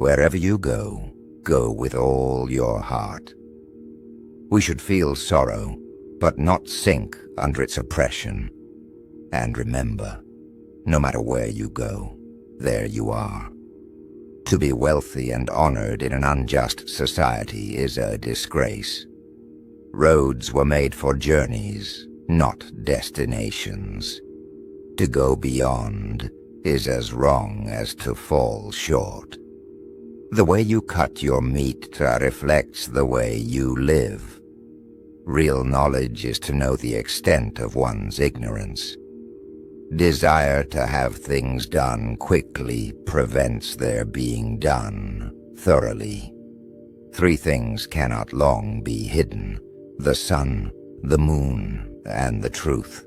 Wherever you go, go with all your heart. We should feel sorrow, but not sink under its oppression. And remember, no matter where you go, there you are. To be wealthy and honored in an unjust society is a disgrace. Roads were made for journeys, not destinations. To go beyond is as wrong as to fall short. The way you cut your meat reflects the way you live. Real knowledge is to know the extent of one's ignorance. Desire to have things done quickly prevents their being done thoroughly. 3 things cannot long be hidden: the sun, the moon, and the truth.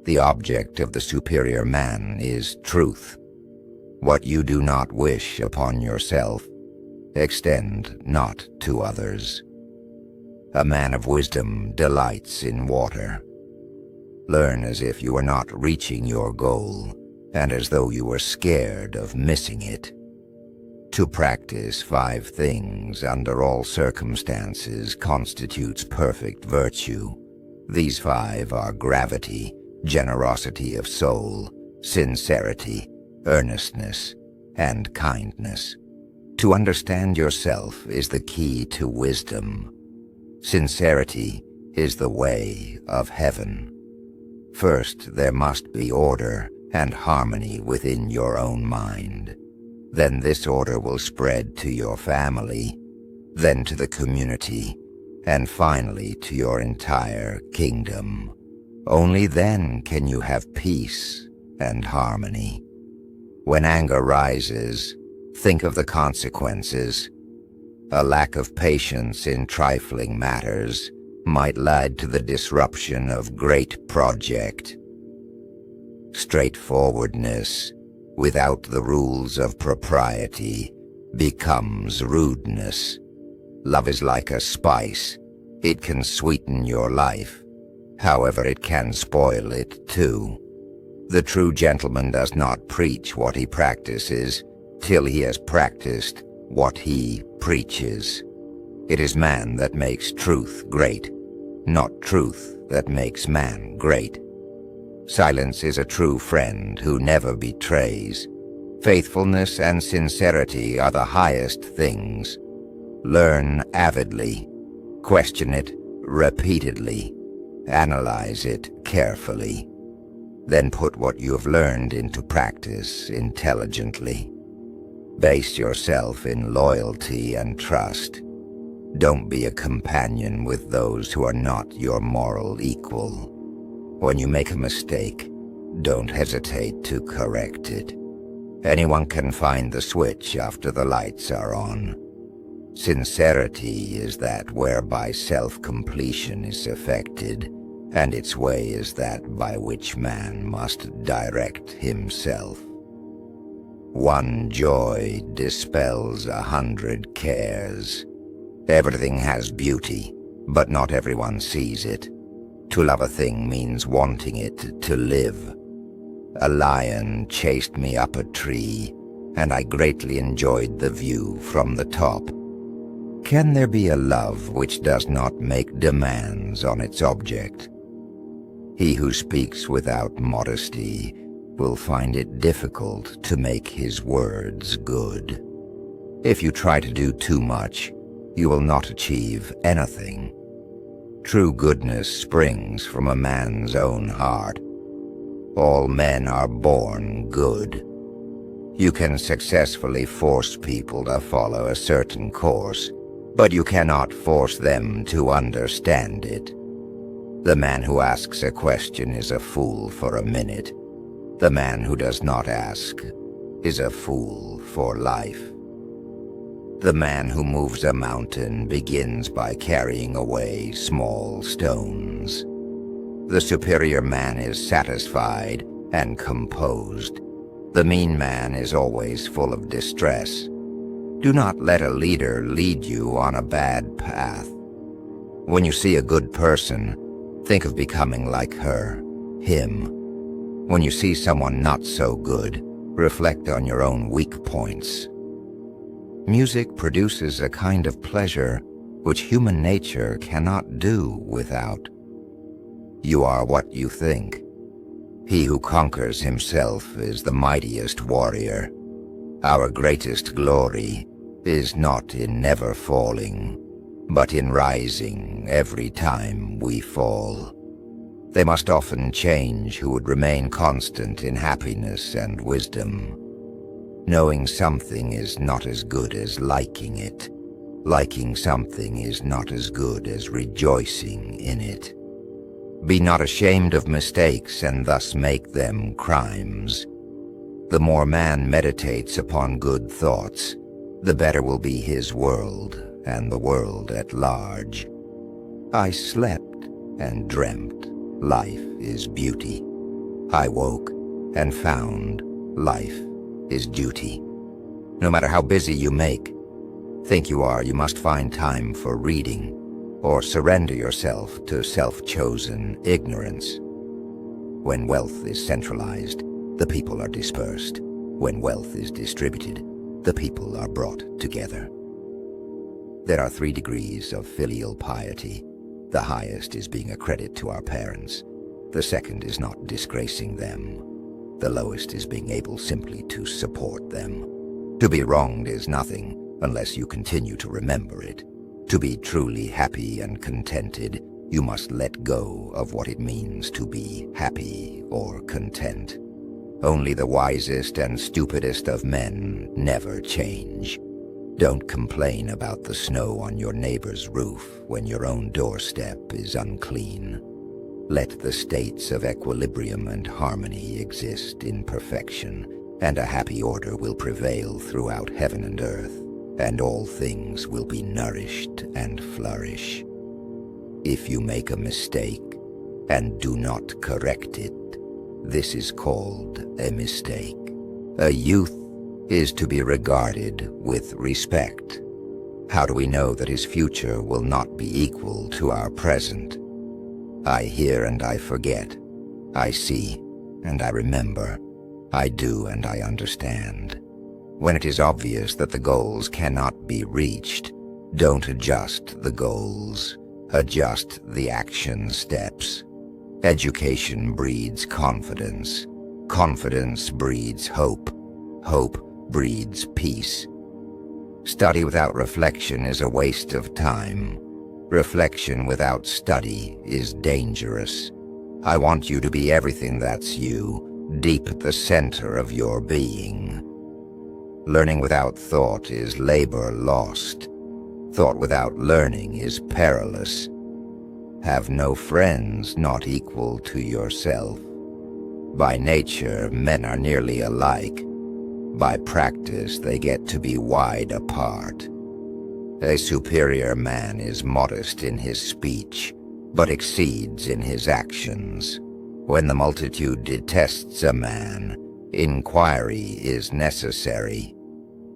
The object of the superior man is truth. What you do not wish upon yourself, extend not to others. A man of wisdom delights in water. Learn as if you were not reaching your goal, and as though you were scared of missing it. To practice 5 things under all circumstances constitutes perfect virtue. These 5 are gravity, generosity of soul, sincerity, earnestness, and kindness. To understand yourself is the key to wisdom. Sincerity is the way of heaven. First, there must be order and harmony within your own mind. Then this order will spread to your family, then to the community, and finally to your entire kingdom. Only then can you have peace and harmony. When anger rises, think of the consequences. A lack of patience in trifling matters might lead to the disruption of great project. Straightforwardness, without the rules of propriety, becomes rudeness. Love is like a spice. It can sweeten your life. However, it can spoil it too. The true gentleman does not preach what he practices till he has practiced what he preaches. It is man that makes truth great, not truth that makes man great. Silence is a true friend who never betrays. Faithfulness and sincerity are the highest things. Learn avidly, question it repeatedly, analyze it carefully. Then put what you have learned into practice intelligently. Base yourself in loyalty and trust. Don't be a companion with those who are not your moral equal. When you make a mistake, don't hesitate to correct it. Anyone can find the switch after the lights are on. Sincerity is that whereby self-completion is effected, and its way is that by which man must direct himself. 1 joy dispels 100 cares. Everything has beauty, but not everyone sees it. To love a thing means wanting it to live. A lion chased me up a tree, and I greatly enjoyed the view from the top. Can there be a love which does not make demands on its object? He who speaks without modesty will find it difficult to make his words good. If you try to do too much, you will not achieve anything. True goodness springs from a man's own heart. All men are born good. You can successfully force people to follow a certain course, but you cannot force them to understand it. The man who asks a question is a fool for a minute. The man who does not ask is a fool for life. The man who moves a mountain begins by carrying away small stones. The superior man is satisfied and composed. The mean man is always full of distress. Do not let a leader lead you on a bad path. When you see a good person, think of becoming like her, him. When you see someone not so good, reflect on your own weak points. Music produces a kind of pleasure which human nature cannot do without. You are what you think. He who conquers himself is the mightiest warrior. Our greatest glory is not in never falling, but in rising every time we fall. They must often change who would remain constant in happiness and wisdom. Knowing something is not as good as liking it. Liking something is not as good as rejoicing in it. Be not ashamed of mistakes and thus make them crimes. The more man meditates upon good thoughts, the better will be his world and the world at large. I slept and dreamt. Life is beauty. I woke and found life is duty. No matter how busy you think you must find time for reading, or surrender yourself to self-chosen ignorance. When wealth is centralized, the people are dispersed. When wealth is distributed, the people are brought together. There are 3 degrees of filial piety. The highest is being a credit to our parents. The second is not disgracing them. The lowest is being able simply to support them. To be wronged is nothing unless you continue to remember it. To be truly happy and contented, you must let go of what it means to be happy or content. Only the wisest and stupidest of men never change. Don't complain about the snow on your neighbor's roof when your own doorstep is unclean. Let the states of equilibrium and harmony exist in perfection, and a happy order will prevail throughout heaven and earth, and all things will be nourished and flourish. If you make a mistake and do not correct it, this is called a mistake. A youth is to be regarded with respect. How do we know that his future will not be equal to our present? I hear and I forget. I see and I remember. I do and I understand. When it is obvious that the goals cannot be reached, don't adjust the goals. Adjust the action steps. Education breeds confidence. Confidence breeds hope. Hope breeds peace. Study without reflection is a waste of time. Reflection without study is dangerous. I want you to be everything that's you, deep at the center of your being. Learning without thought is labor lost. Thought without learning is perilous. Have no friends not equal to yourself. By nature, men are nearly alike. By practice, they get to be wide apart. A superior man is modest in his speech, but exceeds in his actions. When the multitude detests a man, inquiry is necessary.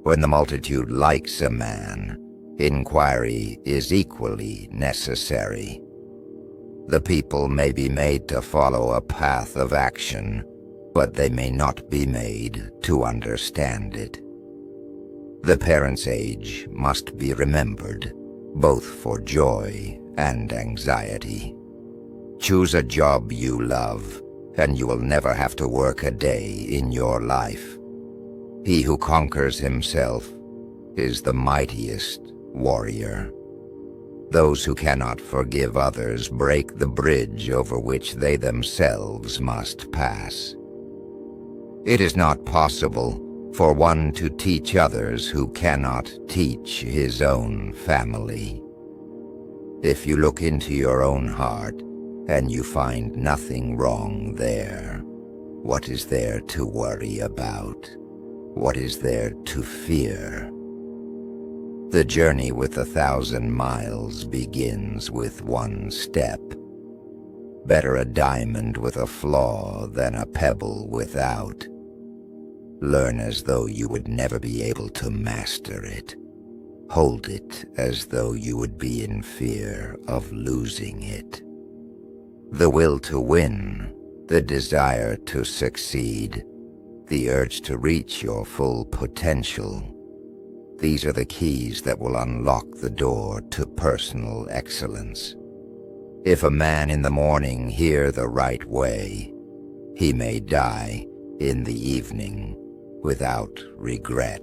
When the multitude likes a man, inquiry is equally necessary. The people may be made to follow a path of action, but they may not be made to understand it. The parent's age must be remembered, both for joy and anxiety. Choose a job you love, and you will never have to work a day in your life. He who conquers himself is the mightiest warrior. Those who cannot forgive others break the bridge over which they themselves must pass. It is not possible for one to teach others who cannot teach his own family. If you look into your own heart and you find nothing wrong there, what is there to worry about? What is there to fear? The journey with 1,000 miles begins with one step. Better a diamond with a flaw than a pebble without. Learn as though you would never be able to master it. Hold it as though you would be in fear of losing it. The will to win, the desire to succeed, the urge to reach your full potential. These are the keys that will unlock the door to personal excellence. If a man in the morning hear the right way, he may die in the evening without regret.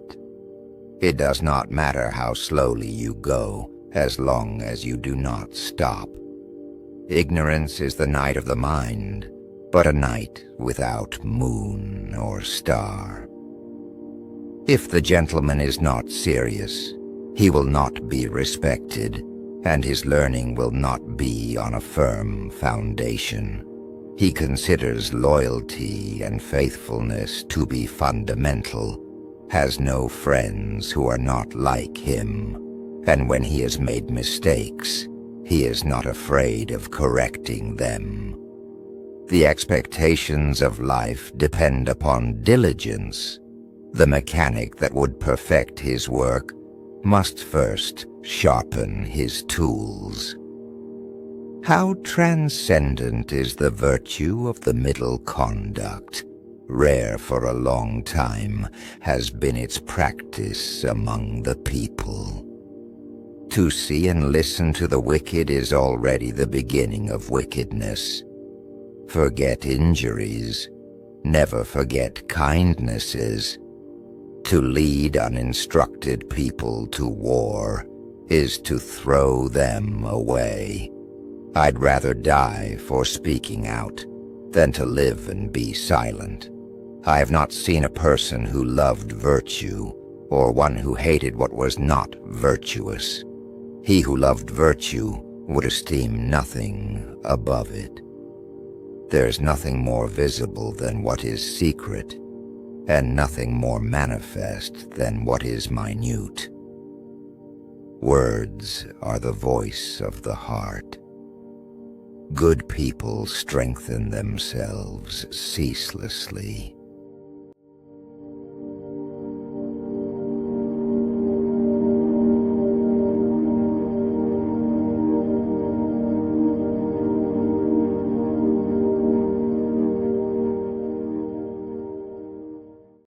It does not matter how slowly you go, as long as you do not stop. Ignorance is the night of the mind, but a night without moon or star. If the gentleman is not serious, he will not be respected, and his learning will not be on a firm foundation. He considers loyalty and faithfulness to be fundamental, has no friends who are not like him, and when he has made mistakes, he is not afraid of correcting them. The expectations of life depend upon diligence. The mechanic that would perfect his work must first sharpen his tools. How transcendent is the virtue of the middle conduct, rare for a long time, has been its practice among the people. To see and listen to the wicked is already the beginning of wickedness. Forget injuries, never forget kindnesses. To lead uninstructed people to war is to throw them away. I'd rather die for speaking out than to live and be silent. I have not seen a person who loved virtue or one who hated what was not virtuous. He who loved virtue would esteem nothing above it. There is nothing more visible than what is secret, and nothing more manifest than what is minute. Words are the voice of the heart. Good people strengthen themselves ceaselessly.